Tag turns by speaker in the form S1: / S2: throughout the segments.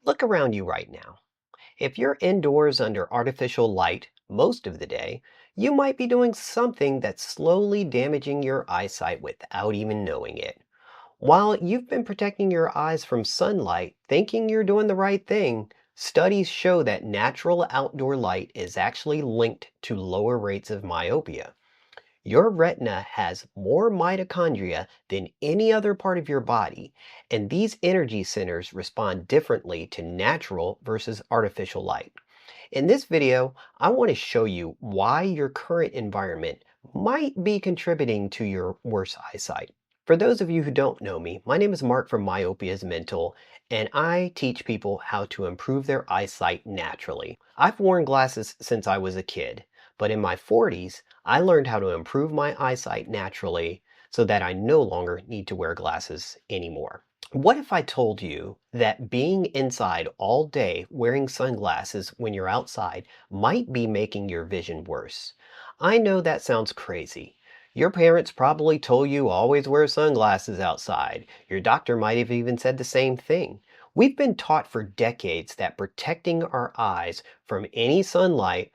S1: Look around you right now. If you're indoors under artificial light most of the day, you might be doing something that's slowly damaging your eyesight without even knowing it. While you've been protecting your eyes from sunlight, thinking you're doing the right thing, studies show that natural outdoor light is actually linked to lower rates of myopia. Your retina has more mitochondria than any other part of your body, and these energy centers respond differently to natural versus artificial light. In this video, I want to show you why your current environment might be contributing to your worse eyesight. For those of you who don't know me, my name is Mark from Myopia is Mental, and I teach people how to improve their eyesight naturally. I've worn glasses since I was a kid, but in my 40s, I learned how to improve my eyesight naturally so that I no longer need to wear glasses anymore. What if I told you that being inside all day wearing sunglasses when you're outside might be making your vision worse? I know that sounds crazy. Your parents probably told you always wear sunglasses outside. Your doctor might have even said the same thing. We've been taught for decades that protecting our eyes from any sunlight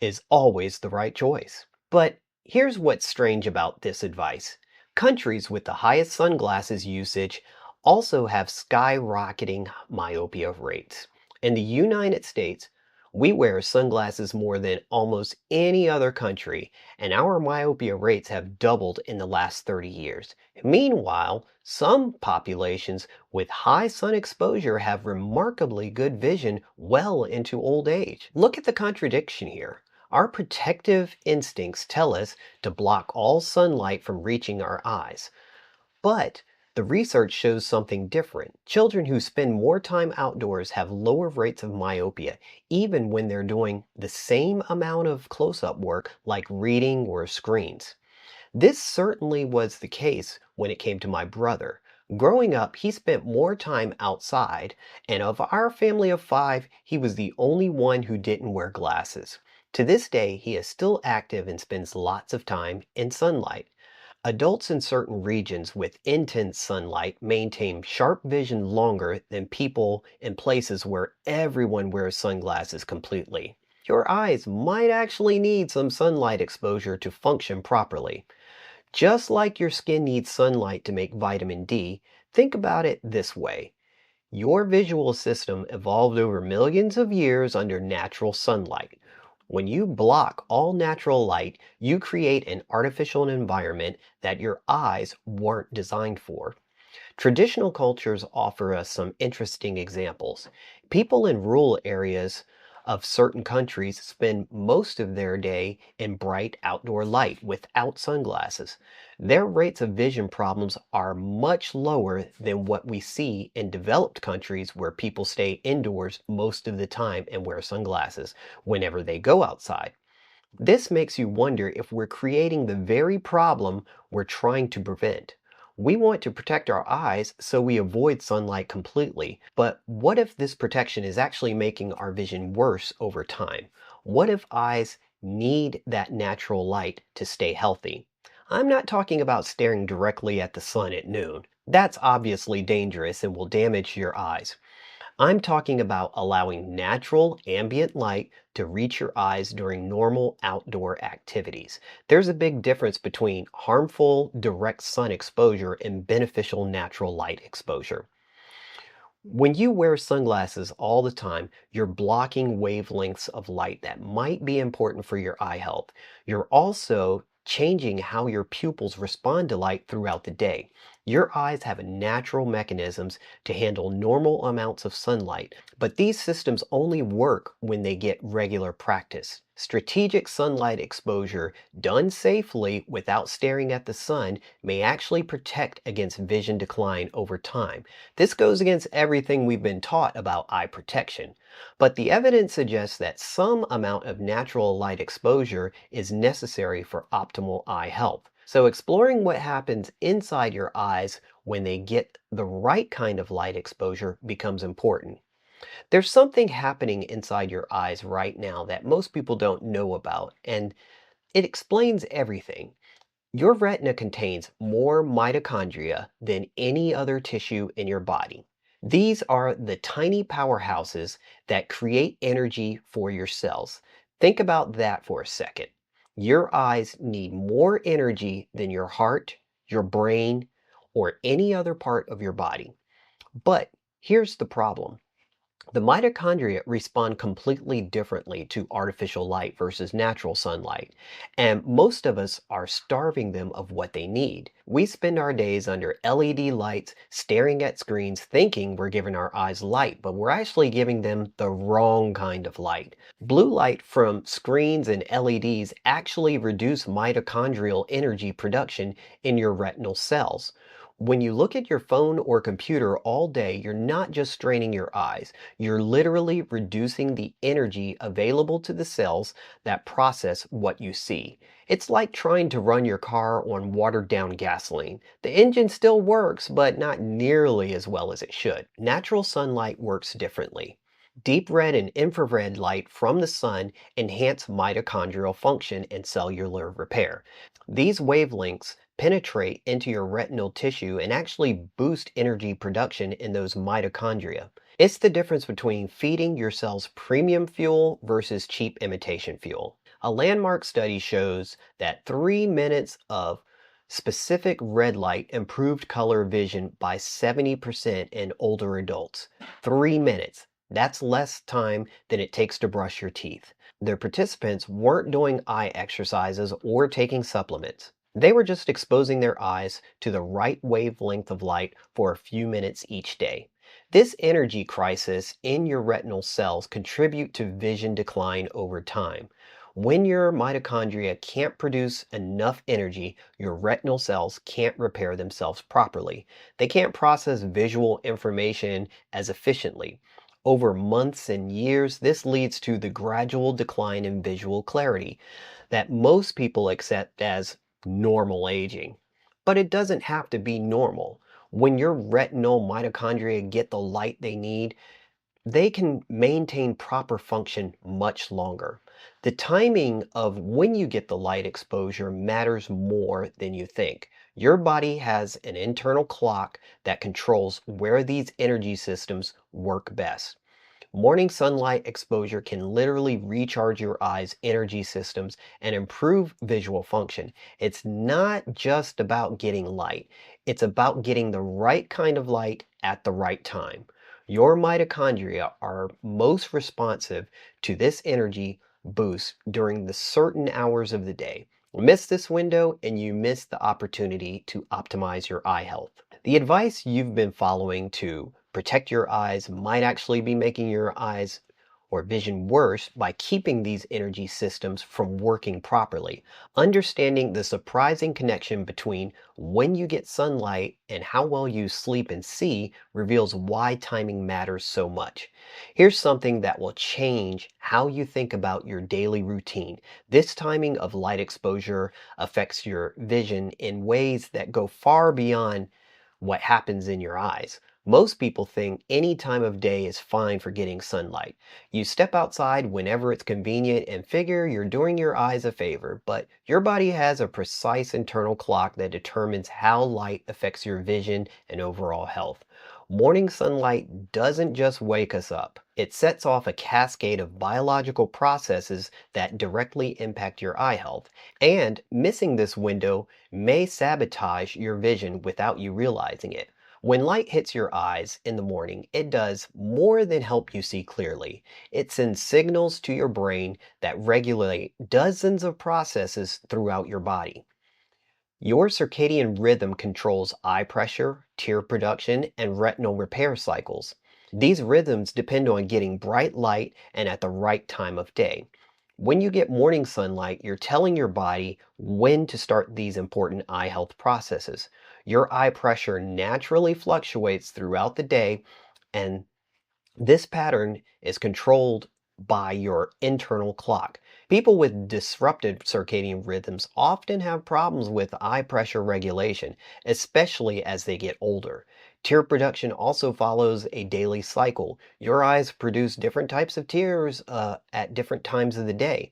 S1: is always the right choice. But here's what's strange about this advice. Countries with the highest sunglasses usage also have skyrocketing myopia rates. In the United States, we wear sunglasses more than almost any other country, and our myopia rates have doubled in the last 30 years. Meanwhile, some populations with high sun exposure have remarkably good vision well into old age. Look at the contradiction here. Our protective instincts tell us to block all sunlight from reaching our eyes. But the research shows something different. Children who spend more time outdoors have lower rates of myopia, even when they're doing the same amount of close-up work like reading or screens. This certainly was the case when it came to my brother. Growing up, he spent more time outside, and of our family of five, he was the only one who didn't wear glasses. To this day, he is still active and spends lots of time in sunlight. Adults in certain regions with intense sunlight maintain sharp vision longer than people in places where everyone wears sunglasses completely. Your eyes might actually need some sunlight exposure to function properly. Just like your skin needs sunlight to make vitamin D, think about it this way. Your visual system evolved over millions of years under natural sunlight. When you block all natural light, you create an artificial environment that your eyes weren't designed for. Traditional cultures offer us some interesting examples. People in rural areas of certain countries spend most of their day in bright outdoor light without sunglasses. Their rates of vision problems are much lower than what we see in developed countries where people stay indoors most of the time and wear sunglasses whenever they go outside. This makes you wonder if we're creating the very problem we're trying to prevent. We want to protect our eyes so we avoid sunlight completely, but what if this protection is actually making our vision worse over time? What if eyes need that natural light to stay healthy? I'm not talking about staring directly at the sun at noon. That's obviously dangerous and will damage your eyes. I'm talking about allowing natural ambient light to reach your eyes during normal outdoor activities. There's a big difference between harmful direct sun exposure and beneficial natural light exposure. When you wear sunglasses all the time, you're blocking wavelengths of light that might be important for your eye health. You're also changing how your pupils respond to light throughout the day. Your eyes have natural mechanisms to handle normal amounts of sunlight, but these systems only work when they get regular practice. Strategic sunlight exposure done safely without staring at the sun may actually protect against vision decline over time. This goes against everything we've been taught about eye protection. But the evidence suggests that some amount of natural light exposure is necessary for optimal eye health. So exploring what happens inside your eyes when they get the right kind of light exposure becomes important. There's something happening inside your eyes right now that most people don't know about, and it explains everything. Your retina contains more mitochondria than any other tissue in your body. These are the tiny powerhouses that create energy for your cells. Think about that for a second. Your eyes need more energy than your heart, your brain, or any other part of your body. But here's the problem. The mitochondria respond completely differently to artificial light versus natural sunlight, and most of us are starving them of what they need. We spend our days under LED lights, staring at screens, thinking we're giving our eyes light, but we're actually giving them the wrong kind of light. Blue light from screens and LEDs actually reduce mitochondrial energy production in your retinal cells. When you look at your phone or computer all day, you're not just straining your eyes. You're literally reducing the energy available to the cells that process what you see. It's like trying to run your car on watered down gasoline. The engine still works, but not nearly as well as it should. Natural sunlight works differently. Deep red and infrared light from the sun enhance mitochondrial function and cellular repair. These wavelengths penetrate into your retinal tissue and actually boost energy production in those mitochondria. It's the difference between feeding your cells premium fuel versus cheap imitation fuel. A landmark study shows that 3 minutes of specific red light improved color vision by 70% in older adults. 3 minutes. That's less time than it takes to brush your teeth. Their participants weren't doing eye exercises or taking supplements. They were just exposing their eyes to the right wavelength of light for a few minutes each day. This energy crisis in your retinal cells contribute to vision decline over time. When your mitochondria can't produce enough energy, your retinal cells can't repair themselves properly. They can't process visual information as efficiently. Over months and years, this leads to the gradual decline in visual clarity that most people accept as normal aging. But it doesn't have to be normal. When your retinal mitochondria get the light they need, they can maintain proper function much longer. The timing of when you get the light exposure matters more than you think. Your body has an internal clock that controls where these energy systems work best. Morning sunlight exposure can literally recharge your eyes' energy systems and improve visual function. It's not just about getting light, it's about getting the right kind of light at the right time. Your mitochondria are most responsive to this energy boost during the certain hours of the day. Miss this window and you miss the opportunity to optimize your eye health. The advice you've been following to protect your eyes might actually be making your eyes or vision worse by keeping these energy systems from working properly. Understanding the surprising connection between when you get sunlight and how well you sleep and see reveals why timing matters so much. Here's something that will change how you think about your daily routine. This timing of light exposure affects your vision in ways that go far beyond what happens in your eyes. Most people think any time of day is fine for getting sunlight. You step outside whenever it's convenient and figure you're doing your eyes a favor, but your body has a precise internal clock that determines how light affects your vision and overall health. Morning sunlight doesn't just wake us up. It sets off a cascade of biological processes that directly impact your eye health. And missing this window may sabotage your vision without you realizing it. When light hits your eyes in the morning, it does more than help you see clearly. It sends signals to your brain that regulate dozens of processes throughout your body. Your circadian rhythm controls eye pressure, tear production, and retinal repair cycles. These rhythms depend on getting bright light and at the right time of day. When you get morning sunlight, you're telling your body when to start these important eye health processes. Your eye pressure naturally fluctuates throughout the day, and this pattern is controlled by your internal clock. People with disrupted circadian rhythms often have problems with eye pressure regulation, especially as they get older. Tear production also follows a daily cycle. Your eyes produce different types of tears at different times of the day.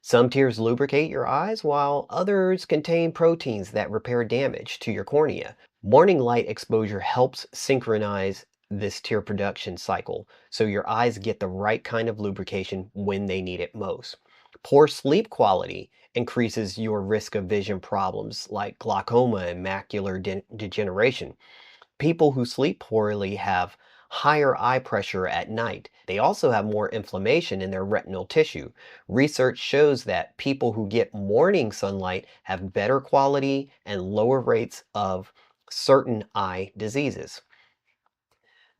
S1: Some tears lubricate your eyes, while others contain proteins that repair damage to your cornea. Morning light exposure helps synchronize this tear production cycle, so your eyes get the right kind of lubrication when they need it most. Poor sleep quality increases your risk of vision problems like glaucoma and macular degeneration. People who sleep poorly have higher eye pressure at night. They also have more inflammation in their retinal tissue. Research shows that people who get morning sunlight have better quality and lower rates of certain eye diseases.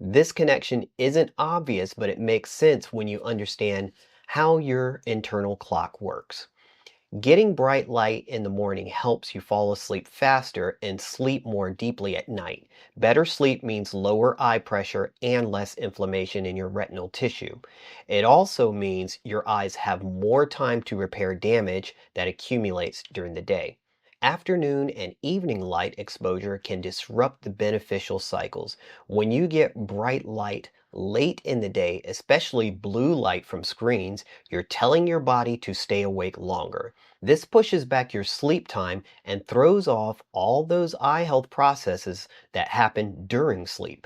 S1: This connection isn't obvious, but it makes sense when you understand how your internal clock works. Getting bright light in the morning helps you fall asleep faster and sleep more deeply at night. Better sleep means lower eye pressure and less inflammation in your retinal tissue. It also means your eyes have more time to repair damage that accumulates during the day. Afternoon and evening light exposure can disrupt the beneficial cycles. When you get bright light late in the day, especially blue light from screens, you're telling your body to stay awake longer. This pushes back your sleep time and throws off all those eye health processes that happen during sleep.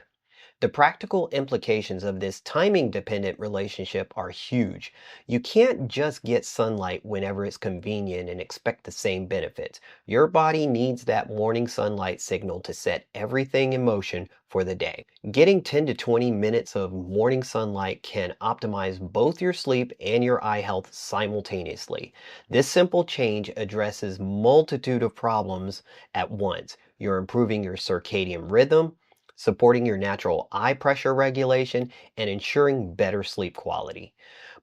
S1: The practical implications of this timing dependent relationship are huge. You can't just get sunlight whenever it's convenient and expect the same benefits. Your body needs that morning sunlight signal to set everything in motion for the day. Getting 10 to 20 minutes of morning sunlight can optimize both your sleep and your eye health simultaneously. This simple change addresses multitude of problems at once. You're improving your circadian rhythm, supporting your natural eye pressure regulation, and ensuring better sleep quality.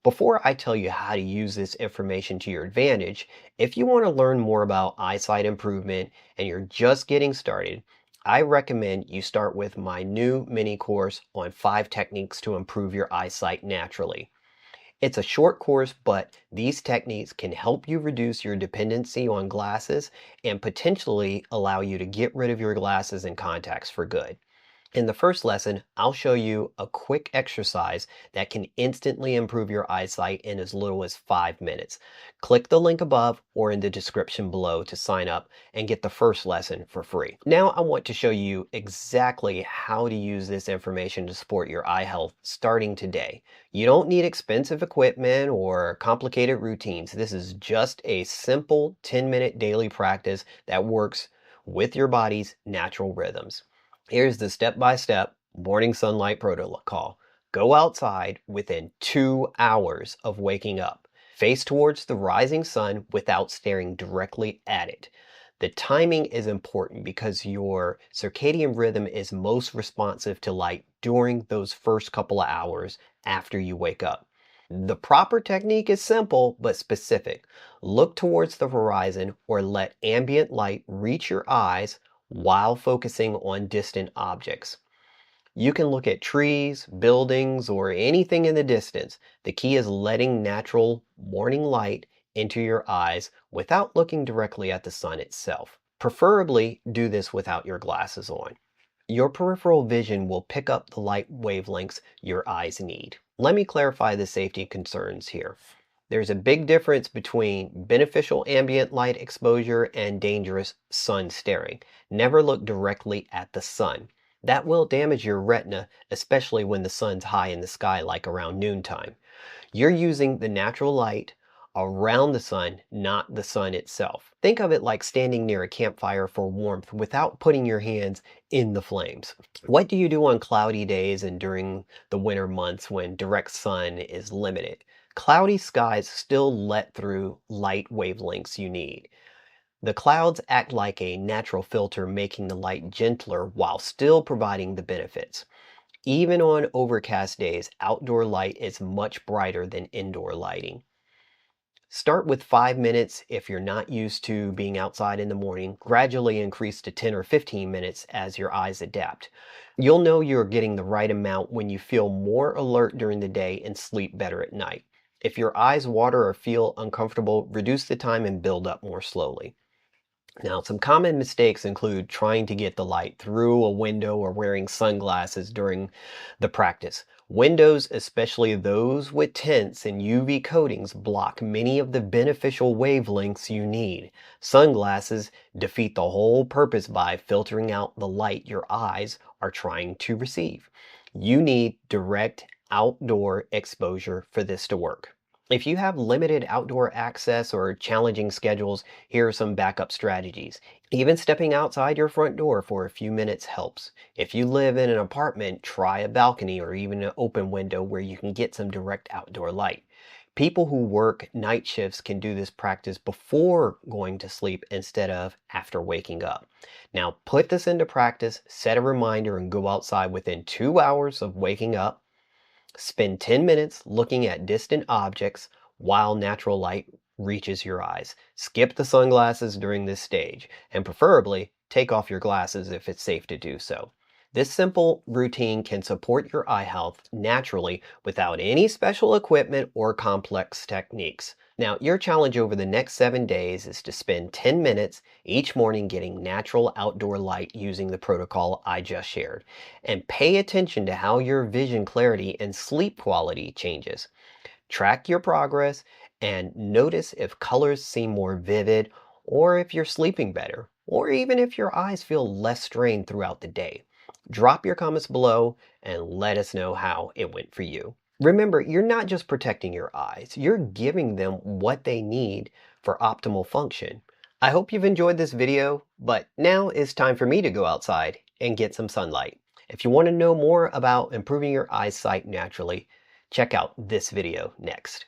S1: Before I tell you how to use this information to your advantage, if you want to learn more about eyesight improvement and you're just getting started, I recommend you start with my new mini course on 5 techniques to improve your eyesight naturally. It's a short course, but these techniques can help you reduce your dependency on glasses and potentially allow you to get rid of your glasses and contacts for good. In the first lesson, I'll show you a quick exercise that can instantly improve your eyesight in as little as 5 minutes. Click the link above or in the description below to sign up and get the first lesson for free. Now I want to show you exactly how to use this information to support your eye health starting today. You don't need expensive equipment or complicated routines. This is just a simple 10-minute daily practice that works with your body's natural rhythms. Here's the step-by-step morning sunlight protocol. Go outside within 2 hours of waking up. Face towards the rising sun without staring directly at it. The timing is important because your circadian rhythm is most responsive to light during those first couple of hours after you wake up. The proper technique is simple but specific. Look towards the horizon or let ambient light reach your eyes while focusing on distant objects. You can look at trees, buildings, or anything in the distance. The key is letting natural morning light into your eyes without looking directly at the sun itself. Preferably do this without your glasses on. Your peripheral vision will pick up the light wavelengths your eyes need. Let me clarify the safety concerns here. There's a big difference between beneficial ambient light exposure and dangerous sun staring. Never look directly at the sun. That will damage your retina, especially when the sun's high in the sky like around noontime. You're using the natural light around the sun, not the sun itself. Think of it like standing near a campfire for warmth without putting your hands in the flames. What do you do on cloudy days and during the winter months when direct sun is limited? Cloudy skies still let through light wavelengths you need. The clouds act like a natural filter, making the light gentler while still providing the benefits. Even on overcast days, outdoor light is much brighter than indoor lighting. Start with 5 minutes if you're not used to being outside in the morning. Gradually increase to 10 or 15 minutes as your eyes adapt. You'll know you're getting the right amount when you feel more alert during the day and sleep better at night. If your eyes water or feel uncomfortable, reduce the time and build up more slowly. Now, some common mistakes include trying to get the light through a window or wearing sunglasses during the practice. Windows, especially those with tints and UV coatings, block many of the beneficial wavelengths you need. Sunglasses defeat the whole purpose by filtering out the light your eyes are trying to receive. You need direct outdoor exposure for this to work. If you have limited outdoor access or challenging schedules, here are some backup strategies. Even stepping outside your front door for a few minutes helps. If you live in an apartment, try a balcony or even an open window where you can get some direct outdoor light. People who work night shifts can do this practice before going to sleep instead of after waking up. Now, put this into practice, set a reminder, and go outside within 2 hours of waking up. Spend 10 minutes looking at distant objects while natural light reaches your eyes. Skip the sunglasses during this stage, and preferably take off your glasses if it's safe to do so. This simple routine can support your eye health naturally without any special equipment or complex techniques. Now, your challenge over the next 7 days is to spend 10 minutes each morning getting natural outdoor light using the protocol I just shared. And pay attention to how your vision clarity and sleep quality changes. Track your progress and notice if colors seem more vivid, or if you're sleeping better, or even if your eyes feel less strained throughout the day. Drop your comments below and let us know how it went for you. Remember, you're not just protecting your eyes, you're giving them what they need for optimal function. I hope you've enjoyed this video, but now it's time for me to go outside and get some sunlight. If you want to know more about improving your eyesight naturally, check out this video next.